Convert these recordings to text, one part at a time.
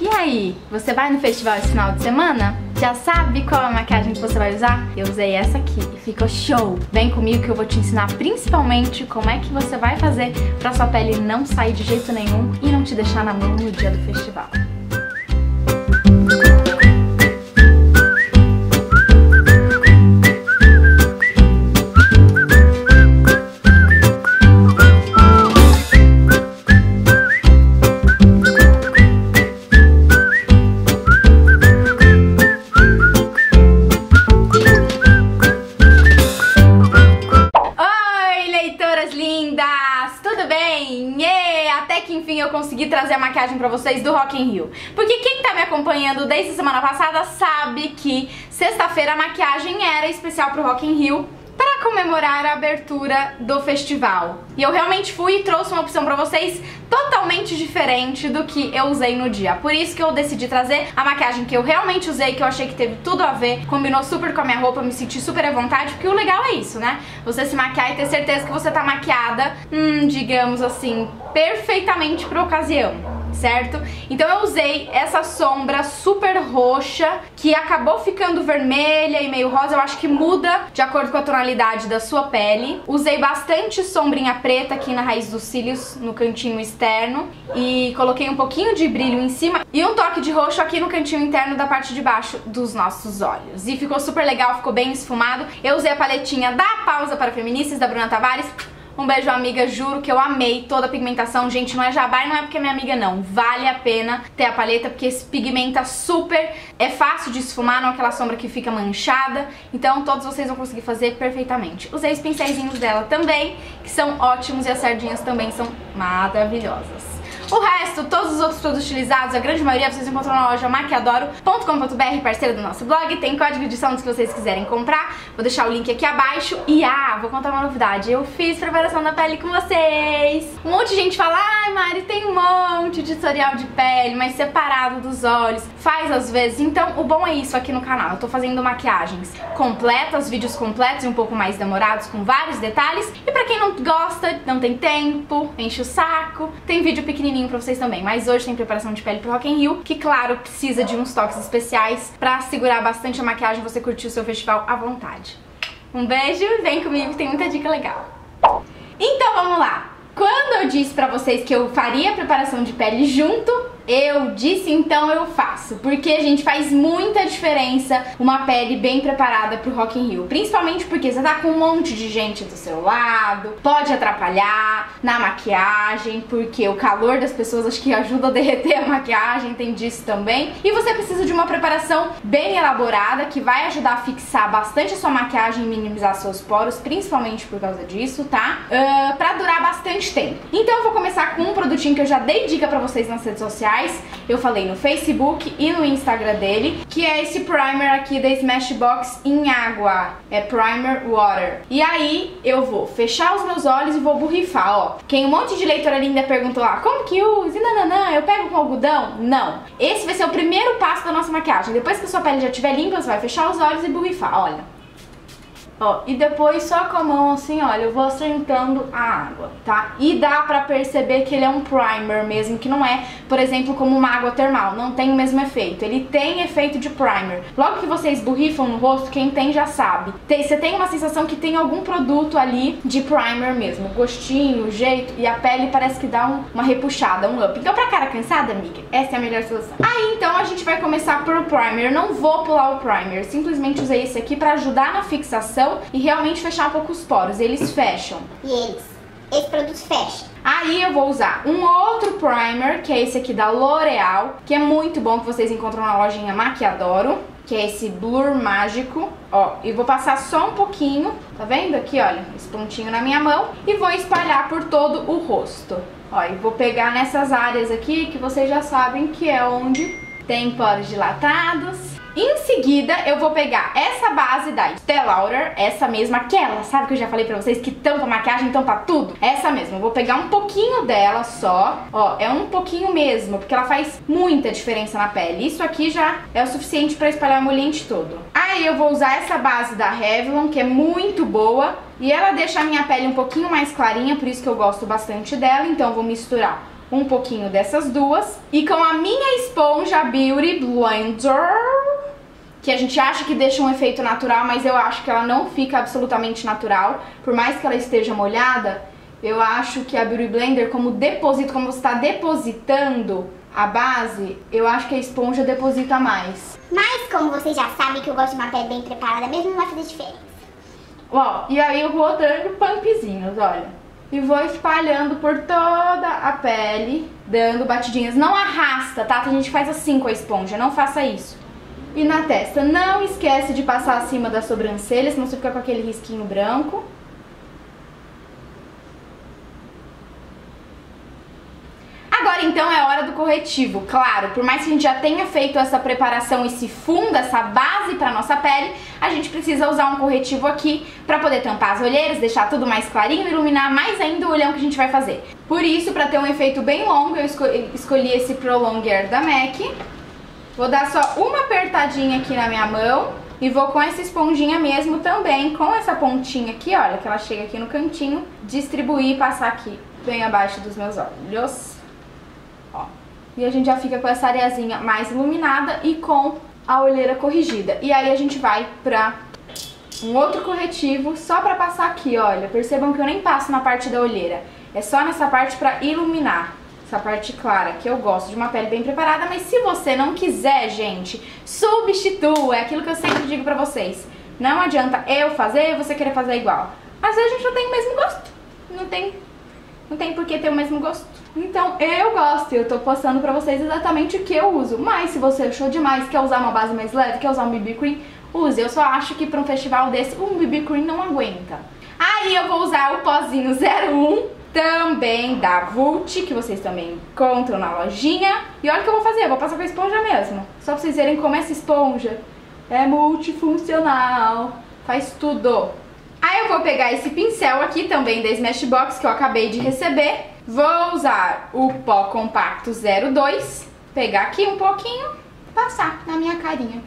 E aí, você vai no festival esse final de semana? Já sabe qual é a maquiagem que você vai usar? Eu usei essa aqui e ficou show! Vem comigo que eu vou te ensinar principalmente como é que você vai fazer pra sua pele não sair de jeito nenhum e não te deixar na mão no dia do festival. Enfim, eu consegui trazer a maquiagem pra vocês do Rock in Rio. Porque quem tá me acompanhando desde a semana passada sabe que sexta-feira a maquiagem era especial pro Rock in Rio para comemorar a abertura do festival. E eu realmente fui e trouxe uma opção pra vocês totalmente diferente do que eu usei no dia. Por isso que eu decidi trazer a maquiagem que eu realmente usei, que eu achei que teve tudo a ver, combinou super com a minha roupa, me senti super à vontade, porque o legal é isso, né? Você se maquiar e ter certeza que você tá maquiada, digamos assim, perfeitamente pra ocasião. Certo? Então eu usei essa sombra super roxa, que acabou ficando vermelha e meio rosa, eu acho que muda de acordo com a tonalidade da sua pele. Usei bastante sombrinha preta aqui na raiz dos cílios, no cantinho externo, e coloquei um pouquinho de brilho em cima e um toque de roxo aqui no cantinho interno da parte de baixo dos nossos olhos. E ficou super legal, ficou bem esfumado. Eu usei a paletinha da Pausa para Feministas, da Bruna Tavares. Um beijo, amiga, juro que eu amei toda a pigmentação. Gente, não é jabá e não é porque é minha amiga, não. Vale a pena ter a paleta, porque se pigmenta super, é fácil de esfumar, não é aquela sombra que fica manchada. Então todos vocês vão conseguir fazer perfeitamente. Usei os pincéisinhos dela também, que são ótimos, e as sardinhas também são maravilhosas. O resto, todos os outros produtos utilizados, a grande maioria vocês encontram na loja maquiadoro.com.br, parceira do nosso blog. Tem código de desconto se vocês quiserem comprar. Vou deixar o link aqui abaixo. E vou contar uma novidade. Eu fiz preparação da pele com vocês. Um monte de gente fala, ai Mari, tem um monte de tutorial de pele, mas separado dos olhos. Faz às vezes. Então o bom é isso aqui no canal. Eu tô fazendo maquiagens completas, vídeos completos e um pouco mais demorados, com vários detalhes. E pra quem não gosta, não tem tempo, enche o saco, tem vídeo pequenininho pra vocês também, mas hoje tem preparação de pele pro Rock in Rio, que claro, precisa de uns toques especiais pra segurar bastante a maquiagem e você curtir o seu festival à vontade. Um beijo, vem comigo que tem muita dica legal. Então vamos lá! Quando eu disse pra vocês que eu faria a preparação de pele junto, eu disse então eu faço, porque a gente faz muita diferença uma pele bem preparada pro Rock in Rio, principalmente porque você tá com um monte de gente do seu lado, pode atrapalhar na maquiagem, porque o calor das pessoas acho que ajuda a derreter a maquiagem, tem disso também, e você precisa de uma preparação bem elaborada, que vai ajudar a fixar bastante a sua maquiagem e minimizar seus poros, principalmente por causa disso, tá? Pra durar bastante tempo. Então eu vou começar com um produtinho que eu já dei dica pra vocês nas redes sociais. Eu falei no Facebook e no Instagram dele, que é esse primer aqui da Smashbox em água. É Primer Water. E aí eu vou fechar os meus olhos e vou borrifar, ó. Quem um monte de leitora linda perguntou lá, como que usa? Nananã, eu pego com algodão? Não. Esse vai ser o primeiro passo da nossa maquiagem. Depois que a sua pele já estiver limpa, você vai fechar os olhos e borrifar, olha. Ó, e depois só com a mão assim, olha, eu vou assentando a água, tá? E dá pra perceber que ele é um primer mesmo, que não é, por exemplo, como uma água termal, não tem o mesmo efeito. Ele tem efeito de primer. Logo que vocês borrifam no rosto, quem tem já sabe. Você tem uma sensação que tem algum produto ali de primer mesmo, o gostinho, o jeito, e a pele parece que dá uma repuxada, um up. Então pra cara cansada, amiga, essa é a melhor solução. Aí então a gente vai começar por o primer. Eu não vou pular o primer, simplesmente usei esse aqui pra ajudar na fixação e realmente fechar um pouco os poros. Eles fecham. E esse produto fecha. Aí eu vou usar um outro primer, que é esse aqui da L'Oréal, que é muito bom, que vocês encontram na lojinha Maquiadoro, que é esse Blur Mágico. Ó, e vou passar só um pouquinho, tá vendo aqui, olha, esse pontinho na minha mão, e vou espalhar por todo o rosto. Ó, e vou pegar nessas áreas aqui, que vocês já sabem que é onde tem poros dilatados. Em seguida, eu vou pegar essa base da Estée Lauder, essa mesma, aquela, sabe que eu já falei pra vocês que tampa maquiagem, tampa tudo? Essa mesma, eu vou pegar um pouquinho dela só, ó, é um pouquinho mesmo, porque ela faz muita diferença na pele. Isso aqui já é o suficiente pra espalhar o emoliente todo. Aí eu vou usar essa base da Revlon, que é muito boa, e ela deixa a minha pele um pouquinho mais clarinha, por isso que eu gosto bastante dela, então eu vou misturar um pouquinho dessas duas. E com a minha esponja Beauty Blender, que a gente acha que deixa um efeito natural, mas eu acho que ela não fica absolutamente natural. Por mais que ela esteja molhada, eu acho que a Beauty Blender, como você está depositando a base, eu acho que a esponja deposita mais. Mas como vocês já sabem que eu gosto de uma pele bem preparada mesmo, não vai fazer diferença. Ó, e aí eu vou dando pumpzinhos, olha. E vou espalhando por toda a pele, dando batidinhas. Não arrasta, tá? Tem gente que faz assim com a esponja, não faça isso. E na testa, não esquece de passar acima da sobrancelha, senão você fica com aquele risquinho branco. Agora então é hora do corretivo, claro, por mais que a gente já tenha feito essa preparação, esse fundo, essa base para nossa pele, a gente precisa usar um corretivo aqui para poder tampar as olheiras, deixar tudo mais clarinho e iluminar mais ainda o olhão que a gente vai fazer. Por isso, para ter um efeito bem longo, eu escolhi esse Prolonger da MAC. Vou dar só uma apertadinha aqui na minha mão e vou com essa esponjinha mesmo também, com essa pontinha aqui, olha, que ela chega aqui no cantinho, distribuir e passar aqui bem abaixo dos meus olhos. Ó. E a gente já fica com essa areazinha mais iluminada e com a olheira corrigida. E aí a gente vai pra um outro corretivo só pra passar aqui, olha. Percebam que eu nem passo na parte da olheira. É só nessa parte pra iluminar. Essa parte clara, que eu gosto de uma pele bem preparada. Mas se você não quiser, gente, substitua. É aquilo que eu sempre digo pra vocês. Não adianta eu fazer e você querer fazer igual. Às vezes a gente não tem o mesmo gosto. Não tem por que ter o mesmo gosto. Então eu gosto e eu tô postando pra vocês exatamente o que eu uso. Mas se você achou demais, quer usar uma base mais leve, quer usar um BB Cream, use. Eu só acho que pra um festival desse, um BB Cream não aguenta. Aí eu vou usar o pozinho 01, também da Vult, que vocês também encontram na lojinha. E olha o que eu vou fazer, eu vou passar com a esponja mesmo. Só pra vocês verem como essa esponja é multifuncional, faz tudo. Aí eu vou pegar esse pincel aqui também da Smashbox que eu acabei de receber. Vou usar o pó compacto 02, pegar aqui um pouquinho, passar na minha carinha.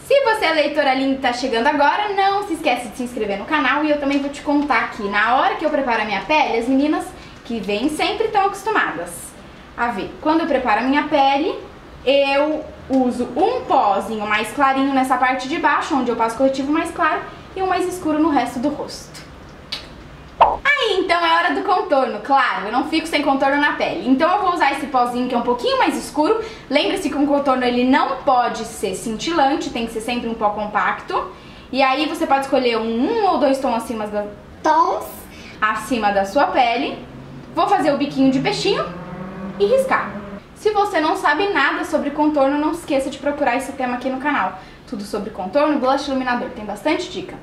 Se você é leitora linda e tá chegando agora, não se esquece de se inscrever no canal. E eu também vou te contar aqui, na hora que eu preparo a minha pele, as meninas que vêm sempre estão acostumadas a ver. Quando eu preparo a minha pele, eu uso um pozinho mais clarinho nessa parte de baixo, onde eu passo corretivo mais claro, e um mais escuro no resto do rosto. Aí, então é hora do contorno, claro, eu não fico sem contorno na pele. Então eu vou usar esse pozinho que é um pouquinho mais escuro. Lembre-se que um contorno ele não pode ser cintilante, tem que ser sempre um pó compacto. E aí você pode escolher um ou dois tons acima da sua pele. Vou fazer o biquinho de peixinho e riscar. Se você não sabe nada sobre contorno, não esqueça de procurar esse tema aqui no canal. Tudo sobre contorno, blush, iluminador, tem bastante dica.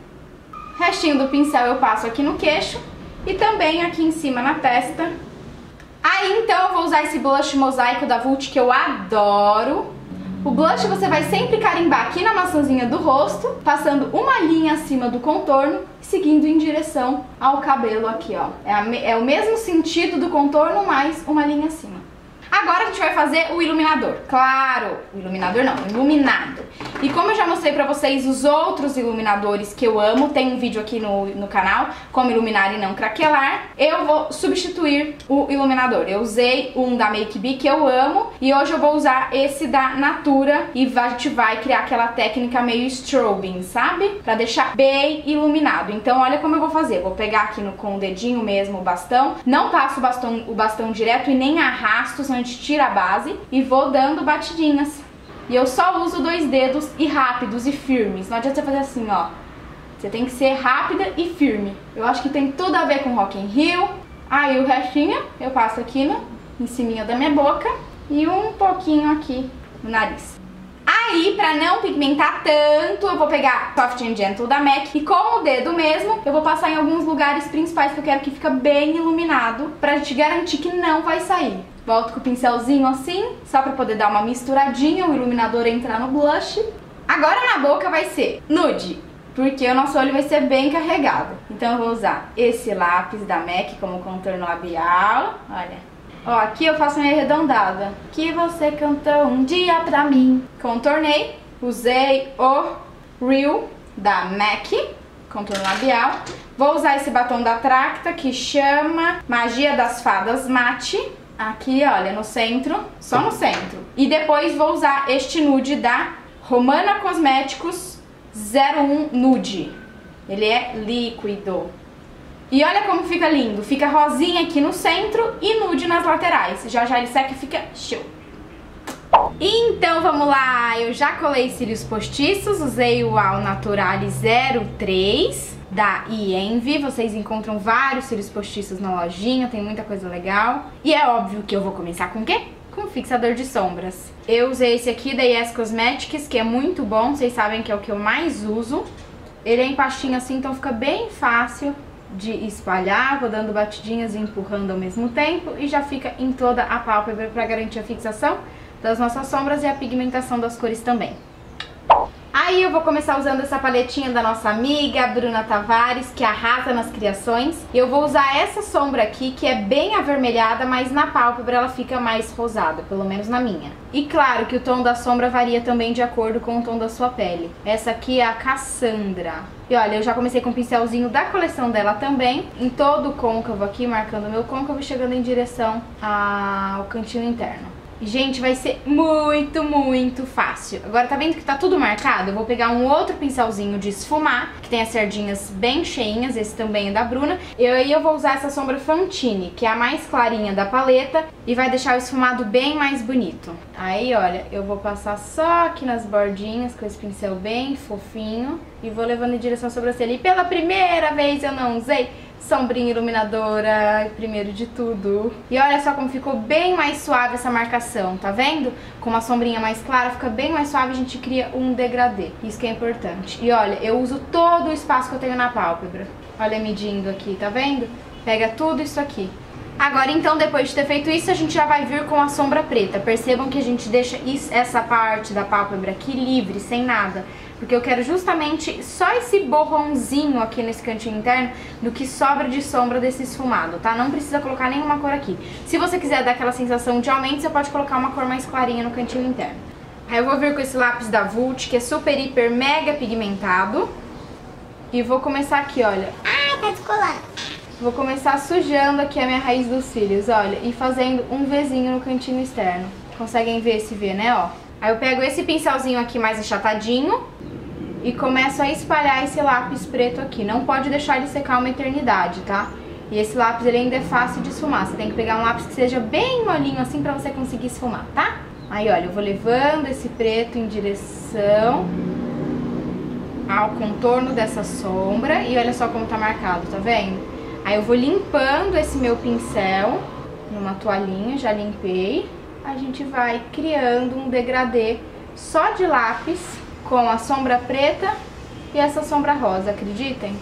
Restinho do pincel eu passo aqui no queixo e também aqui em cima na testa. Aí então eu vou usar esse blush mosaico da Vult que eu adoro. O blush você vai sempre carimbar aqui na maçãzinha do rosto, passando uma linha acima do contorno, seguindo em direção ao cabelo aqui, ó. É o mesmo sentido do contorno, mais uma linha acima. Agora a gente vai fazer o iluminador. Claro, o iluminador não, o iluminado. E como eu já mostrei pra vocês os outros iluminadores que eu amo, tem um vídeo aqui no canal, como iluminar e não craquelar, eu vou substituir o iluminador. Eu usei um da Make Be que eu amo e hoje eu vou usar esse da Natura e a gente vai criar aquela técnica meio strobing, sabe? Pra deixar bem iluminado. Então olha como eu vou fazer. Vou pegar aqui com o dedinho mesmo o bastão, não passo o bastão direto e nem arrasto, senão a gente tira a base e vou dando batidinhas. E eu só uso dois dedos e rápidos e firmes. Não adianta você fazer assim, ó. Você tem que ser rápida e firme. Eu acho que tem tudo a ver com Rock in Rio. Aí o restinho eu passo aqui em cima da minha boca e um pouquinho aqui no nariz. Aí, pra não pigmentar tanto, eu vou pegar Soft and Gentle da MAC e com o dedo mesmo, eu vou passar em alguns lugares principais que eu quero que fique bem iluminado, pra gente garantir que não vai sair. Volto com o pincelzinho assim, só pra poder dar uma misturadinha, o iluminador entrar no blush. Agora na boca vai ser nude, porque o nosso olho vai ser bem carregado. Então eu vou usar esse lápis da MAC como contorno labial, olha. Ó, aqui eu faço uma arredondada. Que você cantou um dia pra mim. Contornei, usei o Real da MAC contorno labial. Vou usar esse batom da Tracta que chama Magia das Fadas Mate. Aqui, olha, no centro, só no centro. E depois vou usar este nude da Romana Cosméticos 01 Nude. Ele é líquido. E olha como fica lindo. Fica rosinha aqui no centro e nude nas laterais. Já já ele seca e fica show. Então vamos lá, eu já colei cílios postiços, usei o Al Naturale 03 da Envy. Vocês encontram vários cílios postiços na lojinha, tem muita coisa legal. E é óbvio que eu vou começar com o quê? Com o fixador de sombras. Eu usei esse aqui da Yes Cosmetics, que é muito bom, vocês sabem que é o que eu mais uso. Ele é em pastinha assim, então fica bem fácil de espalhar. Vou dando batidinhas e empurrando ao mesmo tempo e já fica em toda a pálpebra para garantir a fixação das nossas sombras e a pigmentação das cores também. Aí eu vou começar usando essa paletinha da nossa amiga Bruna Tavares, que arrasa nas criações. Eu vou usar essa sombra aqui, que é bem avermelhada, mas na pálpebra ela fica mais rosada, pelo menos na minha. E claro que o tom da sombra varia também de acordo com o tom da sua pele. Essa aqui é a Cassandra. E olha, eu já comecei com o pincelzinho da coleção dela também, em todo o côncavo aqui, marcando o meu côncavo, chegando em direção ao cantinho interno. Gente, vai ser muito, muito fácil. Agora tá vendo que tá tudo marcado? Eu vou pegar um outro pincelzinho de esfumar, que tem as sardinhas bem cheinhas, esse também é da Bruna. E aí eu vou usar essa sombra Fantine, que é a mais clarinha da paleta, e vai deixar o esfumado bem mais bonito. Aí, olha, eu vou passar só aqui nas bordinhas com esse pincel bem fofinho e vou levando em direção à sobrancelha. E pela primeira vez eu não usei sombrinha iluminadora, primeiro de tudo. E olha só como ficou bem mais suave essa marcação, tá vendo? Com uma sombrinha mais clara fica bem mais suave, a gente cria um degradê. Isso que é importante. E olha, eu uso todo o espaço que eu tenho na pálpebra. Olha, medindo aqui, tá vendo? Pega tudo isso aqui. Agora então, depois de ter feito isso, a gente já vai vir com a sombra preta. Percebam que a gente deixa essa parte da pálpebra aqui livre, sem nada. Porque eu quero justamente só esse borrãozinho aqui nesse cantinho interno do que sobra de sombra desse esfumado, tá? Não precisa colocar nenhuma cor aqui. Se você quiser dar aquela sensação de aumento, você pode colocar uma cor mais clarinha no cantinho interno. Aí eu vou vir com esse lápis da Vult, que é super, hiper, mega pigmentado. E vou começar aqui, olha. Ai, tá descolando. Vou começar sujando aqui a minha raiz dos cílios, olha. E fazendo um Vzinho no cantinho externo. Conseguem ver esse V, né, ó? Aí eu pego esse pincelzinho aqui mais achatadinho e começo a espalhar esse lápis preto aqui. Não pode deixar ele secar uma eternidade, tá? E esse lápis ele ainda é fácil de esfumar. Você tem que pegar um lápis que seja bem molinho assim pra você conseguir esfumar, tá? Aí, olha, eu vou levando esse preto em direção ao contorno dessa sombra. E olha só como tá marcado, tá vendo? Aí eu vou limpando esse meu pincel numa toalhinha, já limpei. A gente vai criando um degradê só de lápis com a sombra preta e essa sombra rosa, acreditem?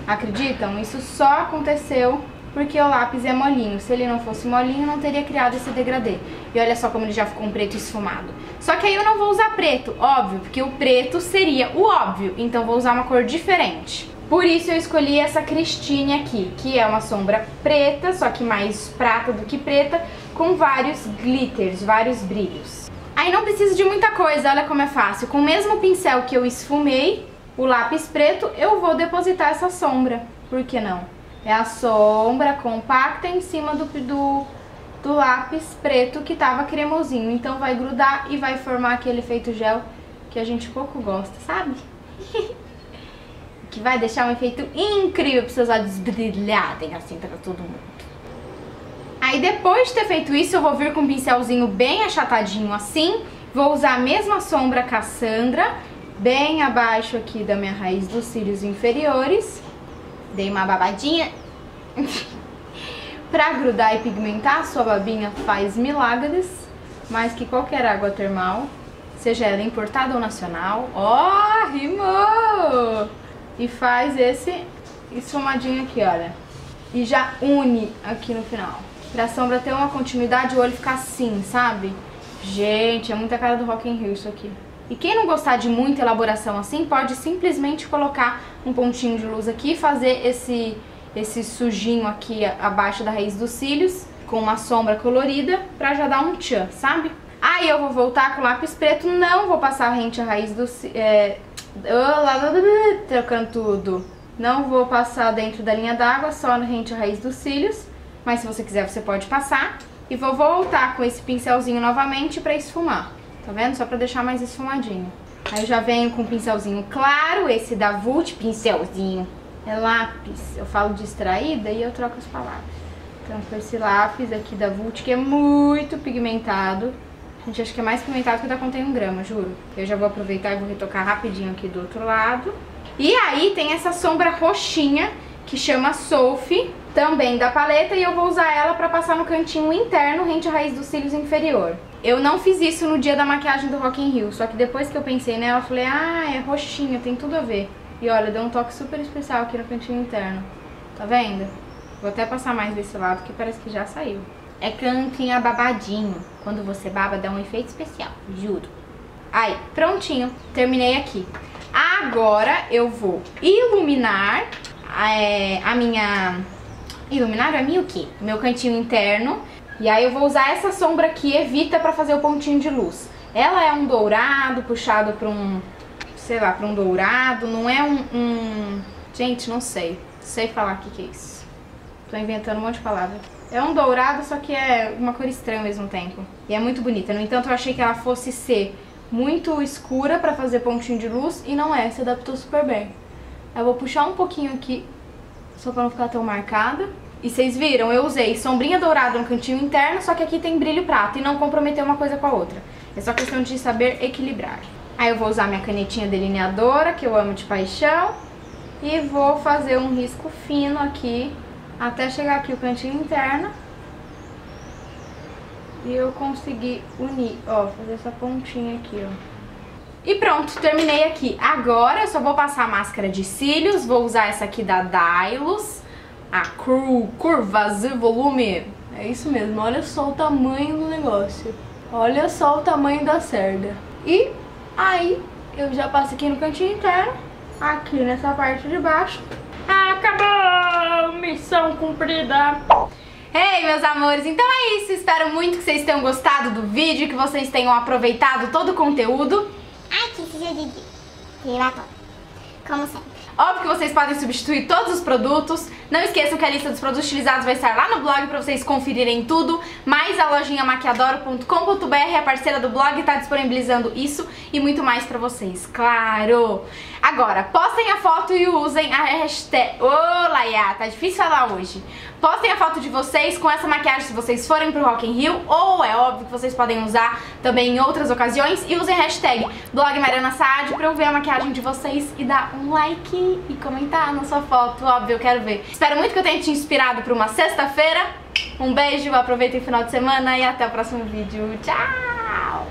Acreditam? Isso só aconteceu porque o lápis é molinho. Se ele não fosse molinho, não teria criado esse degradê. E olha só como ele já ficou um preto esfumado. Só que aí eu não vou usar preto, óbvio, porque o preto seria o óbvio. Então vou usar uma cor diferente. Por isso eu escolhi essa Christine aqui, que é uma sombra preta, só que mais prata do que preta, com vários glitters, vários brilhos. Aí não precisa de muita coisa, olha como é fácil. Com o mesmo pincel que eu esfumei, o lápis preto, eu vou depositar essa sombra. Por que não? É a sombra compacta em cima do lápis preto que tava cremosinho. Então vai grudar e vai formar aquele efeito gel que a gente pouco gosta, sabe? Que vai deixar um efeito incrível para seus olhos brilharem assim pra todo mundo. Aí depois de ter feito isso, eu vou vir com um pincelzinho bem achatadinho assim. Vou usar a mesma sombra Cassandra, bem abaixo aqui da minha raiz dos cílios inferiores. Dei uma babadinha. Pra grudar e pigmentar, sua babinha faz milagres. Mais que qualquer água termal, seja ela importada ou nacional. Ó, rimou! E faz esse esfumadinho aqui, olha. E já une aqui no final. Pra sombra ter uma continuidade, o olho ficar assim, sabe? Gente, é muita cara do Rock in Rio isso aqui. E quem não gostar de muita elaboração assim, pode simplesmente colocar um pontinho de luz aqui e fazer esse sujinho aqui abaixo da raiz dos cílios, com uma sombra colorida, pra já dar um tchan, sabe? Aí eu vou voltar com o lápis preto, não vou passar rente a raiz do Trocando tudo. Não vou passar dentro da linha d'água, só no rente a raiz dos cílios. Mas se você quiser, você pode passar. E vou voltar com esse pincelzinho novamente pra esfumar. Tá vendo? Só pra deixar mais esfumadinho. Aí eu já venho com um pincelzinho claro, esse da Vult, pincelzinho. É lápis. Eu falo distraída e eu troco as palavras. Então com esse lápis aqui da Vult, que é muito pigmentado. Gente, acho que é mais pigmentado que o da Contém 1 grama, juro. Eu já vou aproveitar e vou retocar rapidinho aqui do outro lado. E aí tem essa sombra roxinha, que chama Sophie, também da paleta, e eu vou usar ela pra passar no cantinho interno, rente à raiz dos cílios inferior. Eu não fiz isso no dia da maquiagem do Rock in Rio, só que depois que eu pensei nela, eu falei, ah, é roxinha, tem tudo a ver. E olha, deu um toque super especial aqui no cantinho interno. Tá vendo? Vou até passar mais desse lado, que parece que já saiu. É cantinho ababadinho. Quando você baba, dá um efeito especial, juro. Aí, prontinho. Terminei aqui. Agora eu vou iluminar a minha... Iluminar a minha o quê? Meu cantinho interno. E aí eu vou usar essa sombra aqui, Evita, pra fazer o pontinho de luz. Ela é um dourado, puxado pra um... sei lá, pra um dourado. Não é Gente, não sei. Sei falar o que é isso. Tô inventando um monte de palavra. É um dourado, só que é uma cor estranha ao mesmo tempo. E é muito bonita. No entanto, eu achei que ela fosse ser muito escura pra fazer pontinho de luz. E não é, se adaptou super bem. Eu vou puxar um pouquinho aqui, só pra não ficar tão marcada. E vocês viram, eu usei sombrinha dourada no cantinho interno, só que aqui tem brilho prata. E não comprometeu uma coisa com a outra. É só questão de saber equilibrar. Aí eu vou usar minha canetinha delineadora, que eu amo de paixão. E vou fazer um risco fino aqui, até chegar aqui o cantinho interno. E eu consegui unir, ó, fazer essa pontinha aqui, ó. E pronto, terminei aqui. Agora eu só vou passar a máscara de cílios. Vou usar essa aqui da Dylos, a Curvas e Volume. É isso mesmo, olha só o tamanho do negócio. Olha só o tamanho da cerda. E aí eu já passo aqui no cantinho interno, aqui nessa parte de baixo. Acabou! Missão cumprida! Ei, meus amores, então é isso. Espero muito que vocês tenham gostado do vídeo, que vocês tenham aproveitado todo o conteúdo. Ai, que seja de relatório. Como sempre. Óbvio que vocês podem substituir todos os produtos. Não esqueçam que a lista dos produtos utilizados vai estar lá no blog pra vocês conferirem tudo. Mas a lojinha maquiadoro.com.br, a parceira do blog, tá disponibilizando isso e muito mais pra vocês, claro! Agora, postem a foto e usem a hashtag... Ô, Laia, tá difícil falar hoje. Postem a foto de vocês com essa maquiagem se vocês forem pro Rock in Rio, ou é óbvio que vocês podem usar também em outras ocasiões, e usem a hashtag blog Mariana Saad pra eu ver a maquiagem de vocês e dar um like e comentar na sua foto, óbvio, eu quero ver. Espero muito que eu tenha te inspirado pra uma sexta-feira. Um beijo, aproveitem o final de semana e até o próximo vídeo. Tchau!